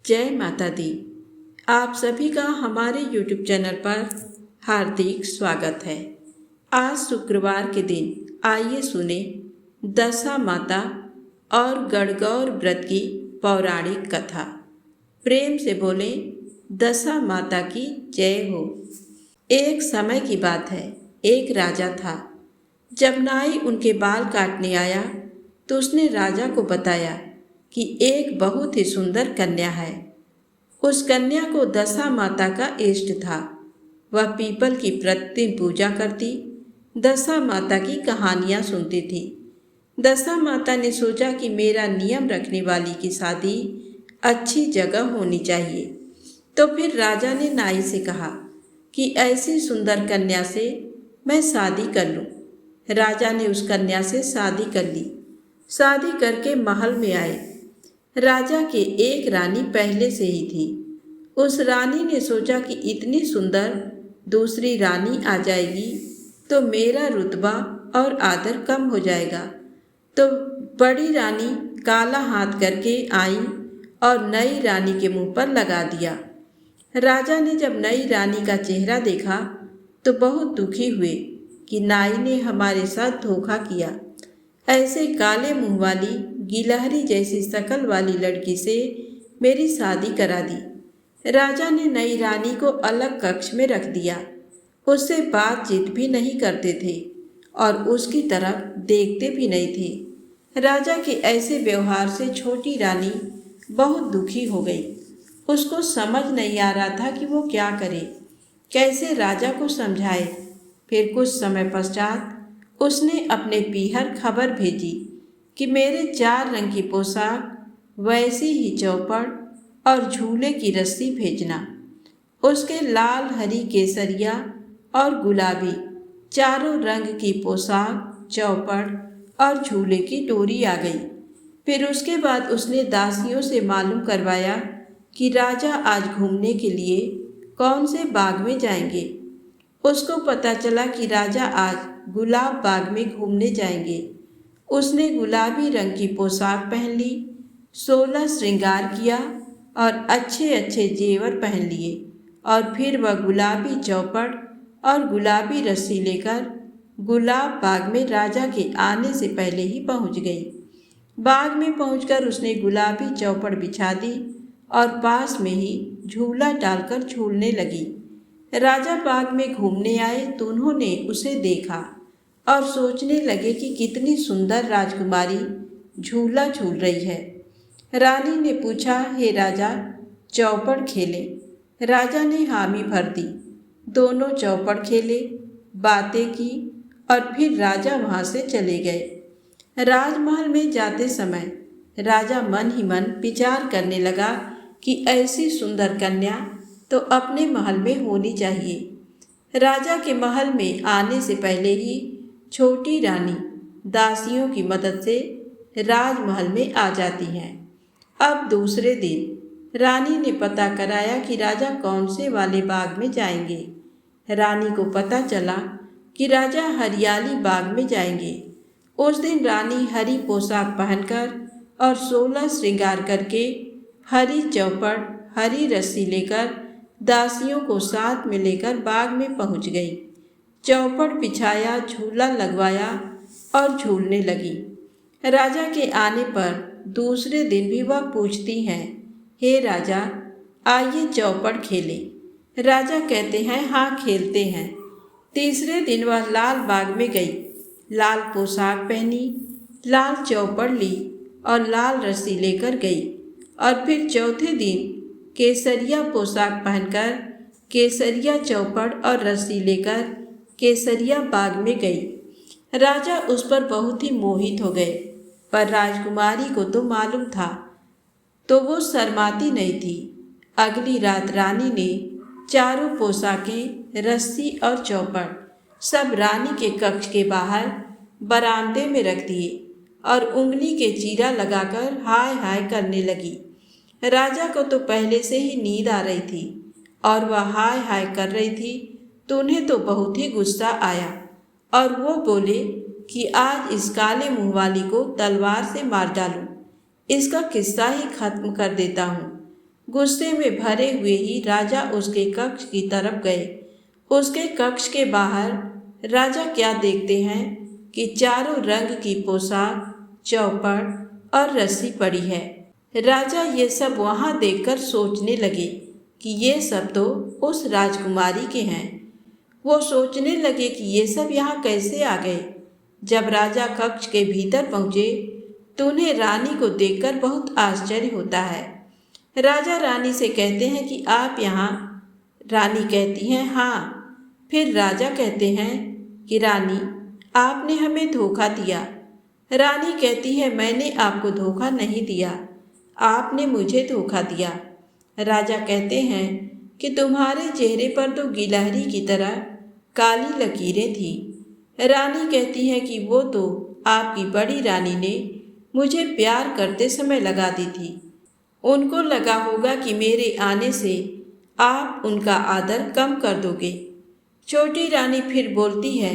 जय माता दी। आप सभी का हमारे YouTube चैनल पर हार्दिक स्वागत है। आज शुक्रवार के दिन आइए सुने दशा माता और गणगौर व्रत की पौराणिक कथा। प्रेम से बोले दशा माता की जय हो। एक समय की बात है, एक राजा था। जब नाई उनके बाल काटने आया तो उसने राजा को बताया कि एक बहुत ही सुंदर कन्या है। उस कन्या को दशा माता का इष्ट था। वह पीपल की प्रतिदिन पूजा करती, दशा माता की कहानियाँ सुनती थी। दशा माता ने सोचा कि मेरा नियम रखने वाली की शादी अच्छी जगह होनी चाहिए। तो फिर राजा ने नाई से कहा कि ऐसी सुंदर कन्या से मैं शादी कर लूं। राजा ने उस कन्या से शादी कर ली। शादी करके महल में आए। राजा के एक रानी पहले से ही थी। उस रानी ने सोचा कि इतनी सुंदर दूसरी रानी आ जाएगी तो मेरा रुतबा और आदर कम हो जाएगा। तो बड़ी रानी काला हाथ करके आई और नई रानी के मुंह पर लगा दिया। राजा ने जब नई रानी का चेहरा देखा तो बहुत दुखी हुए कि नाई ने हमारे साथ धोखा किया। ऐसे काले मुंह वाली गिलहरी जैसी शकल वाली लड़की से मेरी शादी करा दी। राजा ने नई रानी को अलग कक्ष में रख दिया। उससे बातचीत भी नहीं करते थे और उसकी तरफ देखते भी नहीं थे। राजा के ऐसे व्यवहार से छोटी रानी बहुत दुखी हो गई। उसको समझ नहीं आ रहा था कि वो क्या करे, कैसे राजा को समझाए। फिर कुछ समय पश्चात उसने अपने पीहर खबर भेजी कि मेरे 4 रंग की पोशाक, वैसी ही चौपड़ और झूले की रस्सी भेजना। उसके लाल, हरी, केसरिया और गुलाबी चारों रंग की पोशाक, चौपड़ और झूले की डोरी आ गई। फिर उसके बाद उसने दासियों से मालूम करवाया कि राजा आज घूमने के लिए कौन से बाग में जाएंगे। उसको पता चला कि राजा आज गुलाब बाग में घूमने जाएंगे। उसने गुलाबी रंग की पोशाक पहन ली, 16 श्रृंगार किया और अच्छे अच्छे जेवर पहन लिए और फिर वह गुलाबी चौपड़ और गुलाबी रस्सी लेकर गुलाब बाग में राजा के आने से पहले ही पहुंच गई। बाग में पहुंचकर उसने गुलाबी चौपड़ बिछा दी और पास में ही झूला डालकर झूलने लगी। राजा बाग में घूमने आए तो उन्होंने उसे देखा और सोचने लगे कि कितनी सुंदर राजकुमारी झूला झूल रही है। रानी ने पूछा, हे राजा, चौपड़ खेले? राजा ने हामी भर दी। दोनों चौपड़ खेले, बातें की और फिर राजा वहाँ से चले गए। राजमहल में जाते समय राजा मन ही मन विचार करने लगा कि ऐसी सुंदर कन्या तो अपने महल में होनी चाहिए। राजा के महल में आने से पहले ही छोटी रानी दासियों की मदद से राजमहल में आ जाती हैं। अब दूसरे दिन रानी ने पता कराया कि राजा कौन से वाले बाग में जाएंगे। रानी को पता चला कि राजा हरियाली बाग में जाएंगे। उस दिन रानी हरी पोशाक पहनकर और 16 श्रृंगार करके हरी चौपड़, हरी रस्सी लेकर दासियों को साथ में लेकर बाग में पहुंच गई। चौपड़ बिछाया, झूला लगवाया और झूलने लगी। राजा के आने पर दूसरे दिन भी वह पूछती हैं, हे राजा, आइए चौपड़ खेलें। राजा कहते हैं, हाँ खेलते हैं। तीसरे दिन वह लाल बाग में गई, लाल पोशाक पहनी, लाल चौपड़ ली और लाल रस्सी लेकर गई। और फिर चौथे दिन केसरिया पोशाक पहनकर केसरिया चौपड़ और रस्सी लेकर केसरिया बाग में गई। राजा उस पर बहुत ही मोहित हो गए, पर राजकुमारी को तो मालूम था तो वो शर्माती नहीं थी। अगली रात रानी ने चारों पोशाकें, रस्सी और चौपड़ सब रानी के कक्ष के बाहर बरामदे में रख दिए और उंगली के चीरा लगाकर हाय हाय करने लगी। राजा को तो पहले से ही नींद आ रही थी और वह हाय हाय कर रही थी तो उन्हें तो बहुत ही गुस्सा आया और वो बोले कि आज इस काले मुंह वाली को तलवार से मार डालूं, इसका किस्सा ही खत्म कर देता हूँ। गुस्से में भरे हुए ही राजा उसके कक्ष की तरफ गए। उसके कक्ष के बाहर राजा क्या देखते हैं कि चारों रंग की पोशाक, चौपड़ और रस्सी पड़ी है। राजा ये सब वहाँ देखकर सोचने लगे कि ये सब तो उस राजकुमारी के हैं। वो सोचने लगे कि ये सब यहाँ कैसे आ गए। जब राजा कक्ष के भीतर पहुँचे तो उन्हें रानी को देखकर बहुत आश्चर्य होता है। राजा रानी से कहते हैं कि आप यहाँ। रानी कहती हैं हाँ। फिर राजा कहते हैं कि रानी, आपने हमें धोखा दिया। रानी कहती है मैंने आपको धोखा नहीं दिया, आपने मुझे धोखा दिया। राजा कहते हैं कि तुम्हारे चेहरे पर तो गिलहरी की तरह काली लकीरें थी। रानी कहती है कि वो तो आपकी बड़ी रानी ने मुझे प्यार करते समय लगा दी थी। उनको लगा होगा कि मेरे आने से आप उनका आदर कम कर दोगे। छोटी रानी फिर बोलती है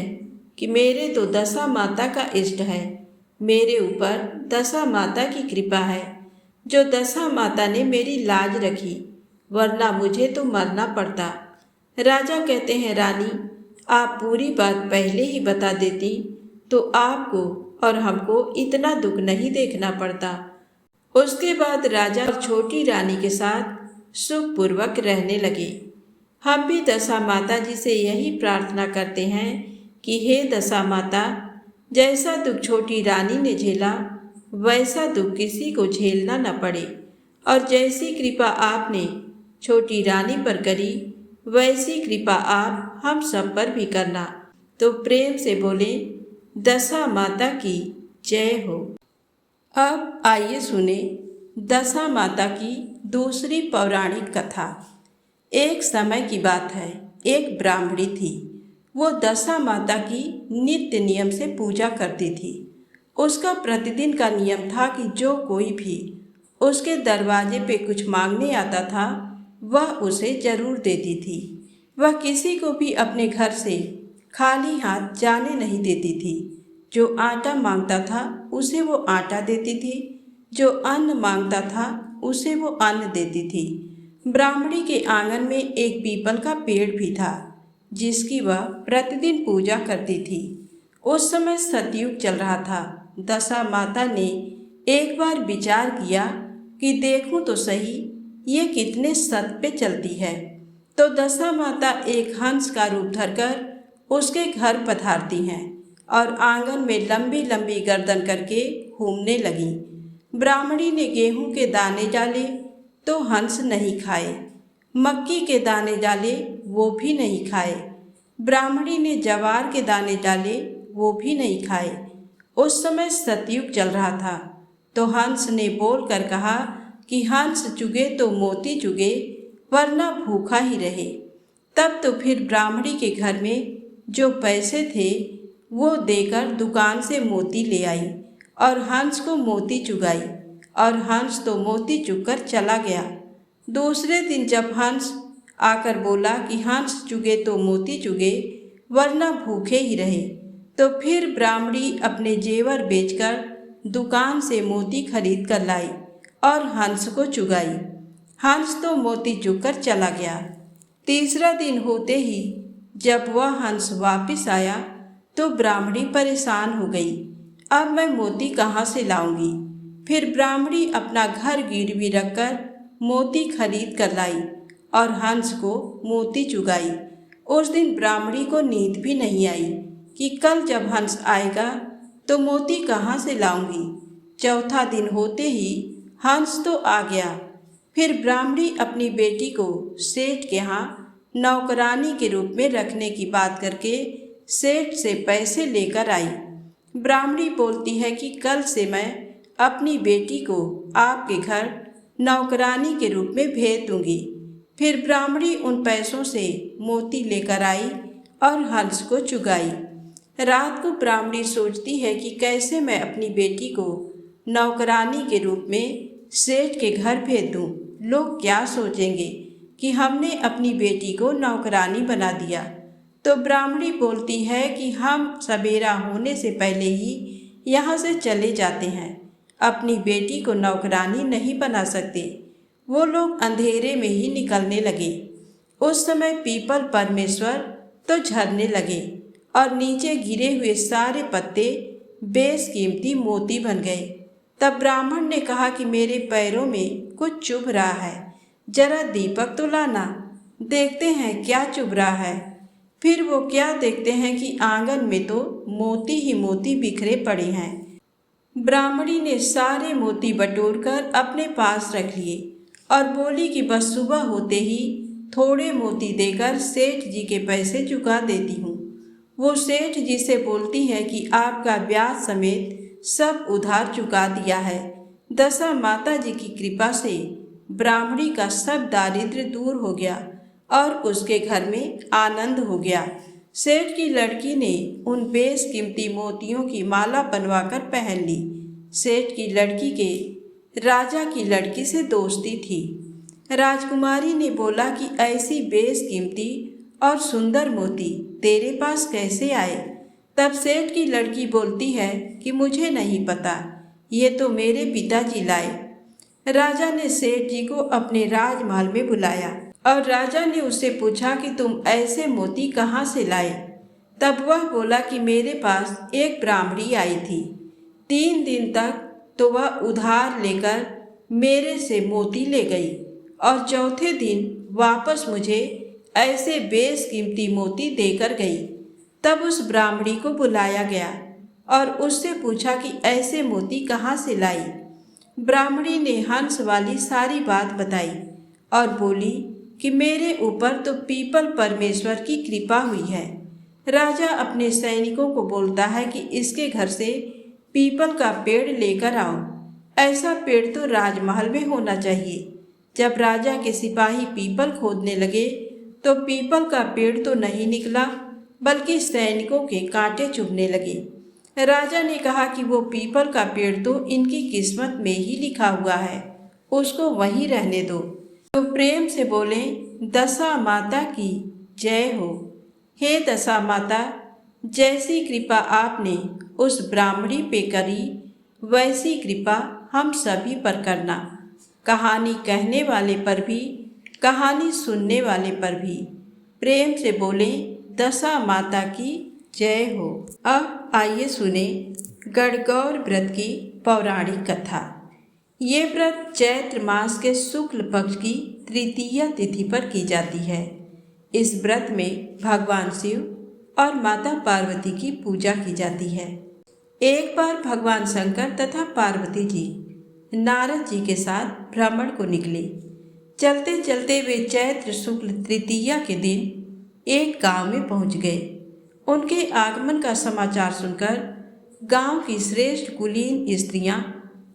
कि मेरे तो दशा माता का इष्ट है, मेरे ऊपर दशा माता की कृपा है, जो दशा माता ने मेरी लाज रखी, वरना मुझे तो मरना पड़ता। राजा कहते हैं रानी, आप पूरी बात पहले ही बता देती तो आपको और हमको इतना दुख नहीं देखना पड़ता। उसके बाद राजा और छोटी रानी के साथ सुखपूर्वक रहने लगे। हम भी दशा माता जी से यही प्रार्थना करते हैं कि हे दशा माता, जैसा दुख छोटी रानी ने झेला वैसा दुख किसी को झेलना न पड़े, और जैसी कृपा आपने छोटी रानी पर करी वैसी कृपा आप हम सब पर भी करना। तो प्रेम से बोले दशा माता की जय हो। अब आइए सुने दशा माता की दूसरी पौराणिक कथा। एक समय की बात है, एक ब्राह्मणी थी। वो दशा माता की नित्य नियम से पूजा करती थी। उसका प्रतिदिन का नियम था कि जो कोई भी उसके दरवाजे पे कुछ मांगने आता था वह उसे जरूर देती थी। वह किसी को भी अपने घर से खाली हाथ जाने नहीं देती थी। जो आटा मांगता था उसे वो आटा देती थी, जो अन्न मांगता था उसे वो अन्न देती थी। ब्राह्मणी के आंगन में एक पीपल का पेड़ भी था जिसकी वह प्रतिदिन पूजा करती थी। उस समय सतयुग चल रहा था। दशा माता ने एक बार विचार किया कि देखूं तो सही ये कितने सत पे चलती है। तो दशा माता एक हंस का रूप धरकर उसके घर पधारती हैं और आंगन में लंबी लंबी गर्दन करके घूमने लगी। ब्राह्मणी ने गेहूं के दाने डाले तो हंस नहीं खाए, मक्की के दाने डाले वो भी नहीं खाए। ब्राह्मणी ने जवार के दाने डाले वो भी नहीं खाए। उस समय सतयुग चल रहा था। तो हंस ने बोल कर कहा कि हंस चुगे तो मोती चुगे, वरना भूखा ही रहे। तब तो फिर ब्राह्मणी के घर में जो पैसे थे वो देकर दुकान से मोती ले आई और हंस को मोती चुगाई, और हंस तो मोती चुगकर चला गया। दूसरे दिन जब हंस आकर बोला कि हंस चुगे तो मोती चुगे, वरना भूखे ही रहे, तो फिर ब्राह्मणी अपने जेवर बेचकर दुकान से मोती खरीद कर लाई और हंस को चुगाई। हंस तो मोती चुगकर चला गया। तीसरा दिन होते ही जब वह हंस वापस आया तो ब्राह्मणी परेशान हो गई। अब मैं मोती कहाँ से लाऊंगी? फिर ब्राह्मणी अपना घर गिरवी रखकर मोती खरीद कर लाई और हंस को मोती चुगाई। उस दिन ब्राह्मणी को नींद भी नहीं आई कि कल जब हंस आएगा तो मोती कहाँ से लाऊंगी। चौथा दिन होते ही हंस तो आ गया। फिर ब्राह्मणी अपनी बेटी को सेठ के यहाँ नौकरानी के रूप में रखने की बात करके सेठ से पैसे लेकर आई। ब्राह्मणी बोलती है कि कल से मैं अपनी बेटी को आपके घर नौकरानी के रूप में भेज दूंगी। फिर ब्राह्मणी उन पैसों से मोती लेकर आई और हंस को चुगाई। रात को ब्राह्मणी सोचती है कि कैसे मैं अपनी बेटी को नौकरानी के रूप में सेठ के घर भेज दूं। लोग क्या सोचेंगे कि हमने अपनी बेटी को नौकरानी बना दिया। तो ब्राह्मणी बोलती है कि हम सवेरा होने से पहले ही यहाँ से चले जाते हैं, अपनी बेटी को नौकरानी नहीं बना सकते। वो लोग अंधेरे में ही निकलने लगे। उस समय पीपल परमेश्वर तो झरने लगे और नीचे गिरे हुए सारे पत्ते बेशकीमती मोती बन गए। तब ब्राह्मण ने कहा कि मेरे पैरों में कुछ चुभ रहा है, जरा दीपक तो लाना, देखते हैं क्या चुभ रहा है। फिर वो क्या देखते हैं कि आंगन में तो मोती ही मोती बिखरे पड़े हैं। ब्राह्मणी ने सारे मोती बटोरकर अपने पास रख लिए और बोली कि बस सुबह होते ही थोड़े मोती देकर सेठ जी के पैसे चुका देती हूँ। वो सेठ जी से बोलती है कि आपका ब्याज समेत सब उधार चुका दिया है। दशा माता जी की कृपा से ब्राह्मणी का सब दारिद्र्य दूर हो गया और उसके घर में आनंद हो गया। सेठ की लड़की ने उन बेशकीमती मोतियों की माला बनवाकर पहन ली। सेठ की लड़की के राजा की लड़की से दोस्ती थी। राजकुमारी ने बोला कि ऐसी बेशकीमती और सुंदर मोती तेरे पास कैसे आए? तब सेठ की लड़की बोलती है कि मुझे नहीं पता, ये तो मेरे पिताजी लाए। राजा ने सेठ जी को अपने राजमहल में बुलाया और राजा ने उससे पूछा कि तुम ऐसे मोती कहाँ से लाए? तब वह बोला कि मेरे पास एक ब्राह्मणी आई थी। 3 दिन तक तो वह उधार लेकर मेरे से मोती ले गई और चौथे दिन वापस मुझे ऐसे बेशकीमती मोती देकर गई। तब उस ब्राह्मणी को बुलाया गया और उससे पूछा कि ऐसे मोती कहाँ से लाई। ब्राह्मणी ने हंस वाली सारी बात बताई और बोली कि मेरे ऊपर तो पीपल परमेश्वर की कृपा हुई है। राजा अपने सैनिकों को बोलता है कि इसके घर से पीपल का पेड़ लेकर आओ। ऐसा पेड़ तो राजमहल में होना चाहिए। जब राजा के सिपाही पीपल खोदने लगे तो पीपल का पेड़ तो नहीं निकला, बल्कि सैनिकों के कांटे चुभने लगे। राजा ने कहा कि वो पीपल का पेड़ तो इनकी किस्मत में ही लिखा हुआ है, उसको वहीं रहने दो। तो प्रेम से बोले, दशा माता की जय हो। हे दशा माता, जैसी कृपा आपने उस ब्राह्मणी पे करी, वैसी कृपा हम सभी पर करना। कहानी कहने वाले पर भी, कहानी सुनने वाले पर भी। प्रेम से बोले, दशा माता की जय हो। अब आइए सुने गणगौर व्रत की पौराणिक कथा। ये व्रत चैत्र मास के शुक्ल पक्ष की तृतीया तिथि पर की जाती है। इस व्रत में भगवान शिव और माता पार्वती की पूजा की जाती है। एक बार भगवान शंकर तथा पार्वती जी नारद जी के साथ भ्रमण को निकले। चलते चलते वे चैत्र शुक्ल तृतीया के दिन एक गांव में पहुंच गए। उनके आगमन का समाचार सुनकर गांव की श्रेष्ठ कुलीन स्त्रियां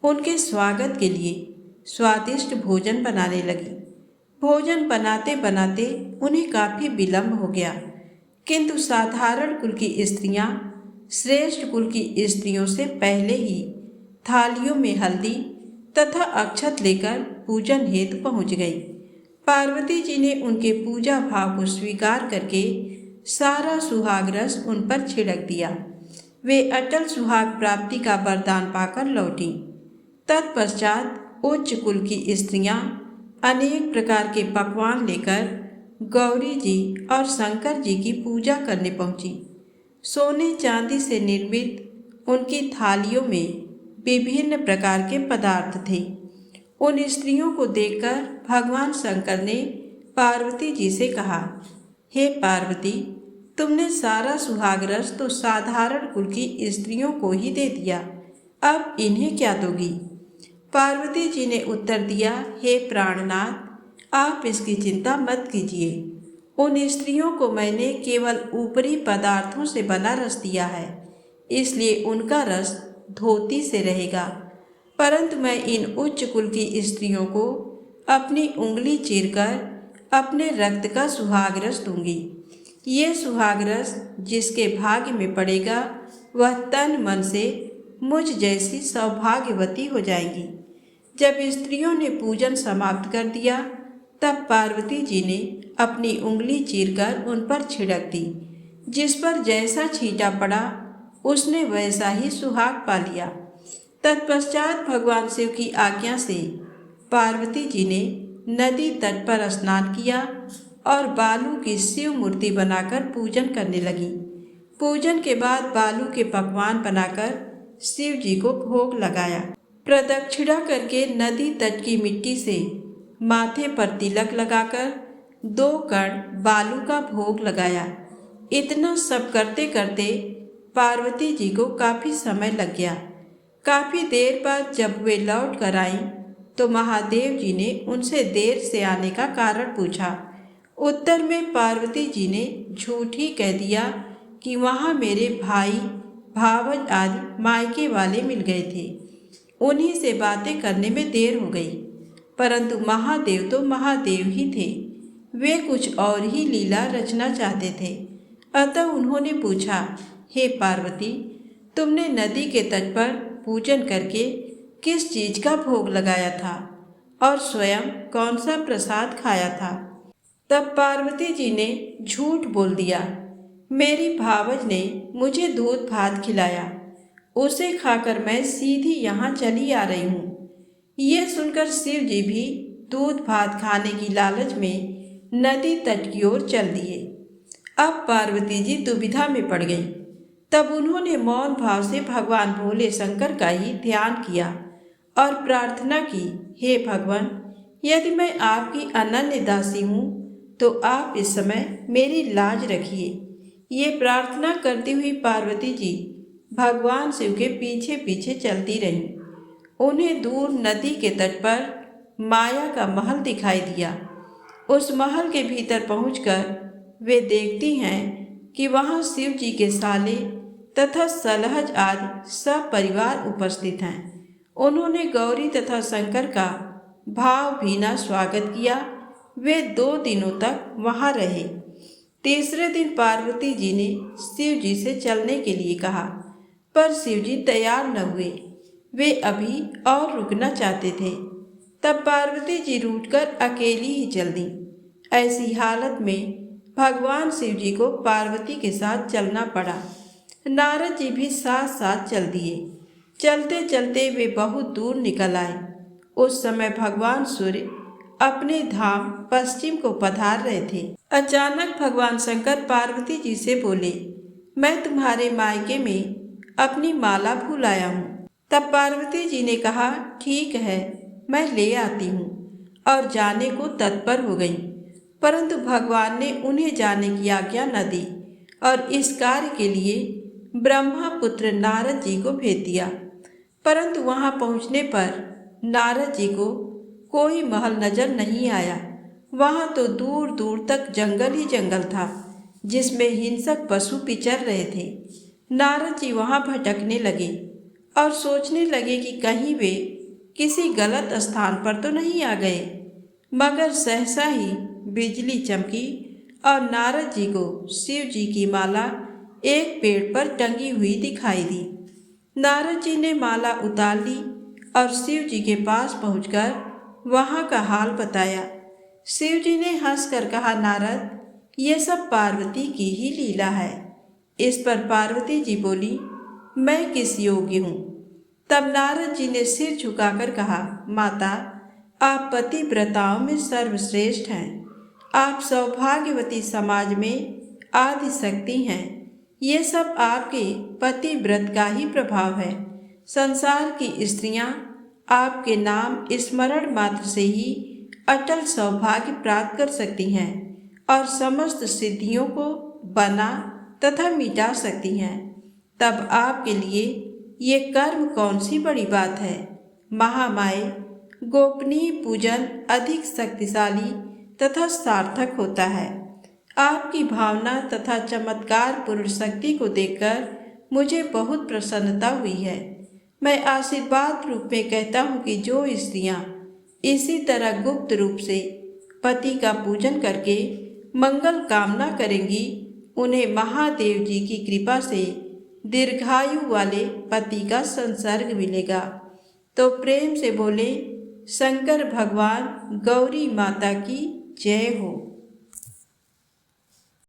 उनके स्वागत के लिए स्वादिष्ट भोजन बनाने लगी। भोजन बनाते बनाते उन्हें काफ़ी विलंब हो गया, किंतु साधारण कुल की स्त्रियां श्रेष्ठ कुल की स्त्रियों से पहले ही थालियों में हल्दी तथा अक्षत लेकर पूजन हेतु पहुंच गई। पार्वती जी ने उनके पूजा भाव को स्वीकार करके सारा सुहाग रस उन पर छिड़क दिया। वे अटल सुहाग प्राप्ति का वरदान पाकर लौटी। तत्पश्चात उच्च कुल की स्त्रियां अनेक प्रकार के पकवान लेकर गौरी जी और शंकर जी की पूजा करने पहुंची। सोने चांदी से निर्मित उनकी थालियों में विभिन्न प्रकार के पदार्थ थे। उन स्त्रियों को देखकर भगवान शंकर ने पार्वती जी से कहा, हे पार्वती, तुमने सारा सुहाग रस तो साधारण कुल की स्त्रियों को ही दे दिया, अब इन्हें क्या दोगी? पार्वती जी ने उत्तर दिया, हे प्राणनाथ, आप इसकी चिंता मत कीजिए। उन स्त्रियों को मैंने केवल ऊपरी पदार्थों से बना रस दिया है, इसलिए उनका रस धोती से रहेगा, परंतु मैं इन उच्च कुल की स्त्रियों को अपनी उंगली चीरकर अपने रक्त का सुहाग रस दूंगी। ये सुहाग रस जिसके भाग्य में पड़ेगा वह तन मन से मुझ जैसी सौभाग्यवती हो जाएगी। जब स्त्रियों ने पूजन समाप्त कर दिया तब पार्वती जी ने अपनी उंगली चीरकर उन पर छिड़क दी। जिस पर जैसा छींटा पड़ा उसने वैसा ही सुहाग पा लिया। तत्पश्चात भगवान शिव की आज्ञा से पार्वती जी ने नदी तट पर स्नान किया और बालू की शिव मूर्ति बनाकर पूजन करने लगी। पूजन के बाद बालू के पकवान बनाकर शिव जी को भोग लगाया। प्रदक्षिणा करके नदी तट की मिट्टी से माथे पर तिलक लगाकर 2 कण बालू का भोग लगाया। इतना सब करते करते पार्वती जी को काफ़ी समय लग गया। काफ़ी देर बाद जब वे लौट कर आईं तो महादेव जी ने उनसे देर से आने का कारण पूछा। उत्तर में पार्वती जी ने झूठ ही कह दिया कि वहाँ मेरे भाई भावज आदि मायके वाले मिल गए थे, उन्हीं से बातें करने में देर हो गई। परंतु महादेव तो महादेव ही थे, वे कुछ और ही लीला रचना चाहते थे। अतः उन्होंने पूछा, हे पार्वती, तुमने नदी के तट पर पूजन करके किस चीज का भोग लगाया था और स्वयं कौन सा प्रसाद खाया था? तब पार्वती जी ने झूठ बोल दिया, मेरी भावज ने मुझे दूध भात खिलाया, उसे खाकर मैं सीधी यहाँ चली आ रही हूँ। ये सुनकर शिव जी भी दूध भात खाने की लालच में नदी तट की ओर चल दिए। अब पार्वती जी दुविधा में पड़ गईं। तब उन्होंने मौन भाव से भगवान भोले शंकर का ही ध्यान किया और प्रार्थना की, हे भगवान, यदि मैं आपकी अनन्य दासी हूँ तो आप इस समय मेरी लाज रखिए। ये प्रार्थना करती हुई पार्वती जी भगवान शिव के पीछे पीछे चलती रहीं। उन्हें दूर नदी के तट पर माया का महल दिखाई दिया। उस महल के भीतर पहुंचकर वे देखती हैं कि वहाँ शिव जी के साले तथा सलहज आदि सब परिवार उपस्थित हैं। उन्होंने गौरी तथा शंकर का भावभीना स्वागत किया। वे 2 दिनों तक वहाँ रहे। तीसरे दिन पार्वती जी ने शिव जी से चलने के लिए कहा, पर शिव जी तैयार न हुए। वे अभी और रुकना चाहते थे। तब पार्वती जी रूठकर अकेली ही चल दी। ऐसी हालत में भगवान शिव जी को पार्वती के साथ चलना पड़ा। नारद जी भी साथ साथ चल दिए। चलते चलते वे बहुत दूर निकल आए। उस समय भगवान सूर्य अपने धाम पश्चिम को पधार रहे थे। अचानक भगवान शंकर पार्वती जी से बोले, मैं तुम्हारे मायके में अपनी माला भूल आया हूँ। तब पार्वती जी ने कहा, ठीक है, मैं ले आती हूँ, और जाने को तत्पर हो गई। परंतु भगवान ने उन्हें जाने की आज्ञा न दी और इस कार्य के लिए ब्रह्मा पुत्र नारद जी को भेज दिया। परंतु वहां पहुंचने पर नारद जी को कोई महल नजर नहीं आया। वहां तो दूर दूर तक जंगल ही जंगल था, जिसमें हिंसक पशु विचर रहे थे। नारद जी वहां भटकने लगे और सोचने लगे कि कहीं वे किसी गलत स्थान पर तो नहीं आ गए। मगर सहसा ही बिजली चमकी और नारद जी को शिव जी की माला एक पेड़ पर टंगी हुई दिखाई दी। नारद जी ने माला उतार ली और शिव जी के पास पहुंचकर वहां का हाल बताया। शिव जी ने हंसकर कहा, नारद, ये सब पार्वती की ही लीला है। इस पर पार्वती जी बोली, मैं किस योग्य हूँ? तब नारद जी ने सिर झुकाकर कहा, माता, आप पतिव्रताओं में सर्वश्रेष्ठ हैं। आप सौभाग्यवती समाज में आदि शक्ति हैं। ये सब आपके पतिव्रत का ही प्रभाव है। संसार की स्त्रियां आपके नाम स्मरण मात्र से ही अटल सौभाग्य प्राप्त कर सकती हैं और समस्त सिद्धियों को बना तथा मिटा सकती हैं। तब आपके लिए ये कर्म कौन सी बड़ी बात है? महामाया गोपनीय पूजन अधिक शक्तिशाली तथा सार्थक होता है। आपकी भावना तथा चमत्कार पूर्ण शक्ति को देखकर मुझे बहुत प्रसन्नता हुई है। मैं आशीर्वाद रूप में कहता हूँ कि जो स्त्रियाँ इसी तरह गुप्त रूप से पति का पूजन करके मंगल कामना करेंगी, उन्हें महादेव जी की कृपा से दीर्घायु वाले पति का संसर्ग मिलेगा। तो प्रेम से बोले, शंकर भगवान गौरी माता की जय हो।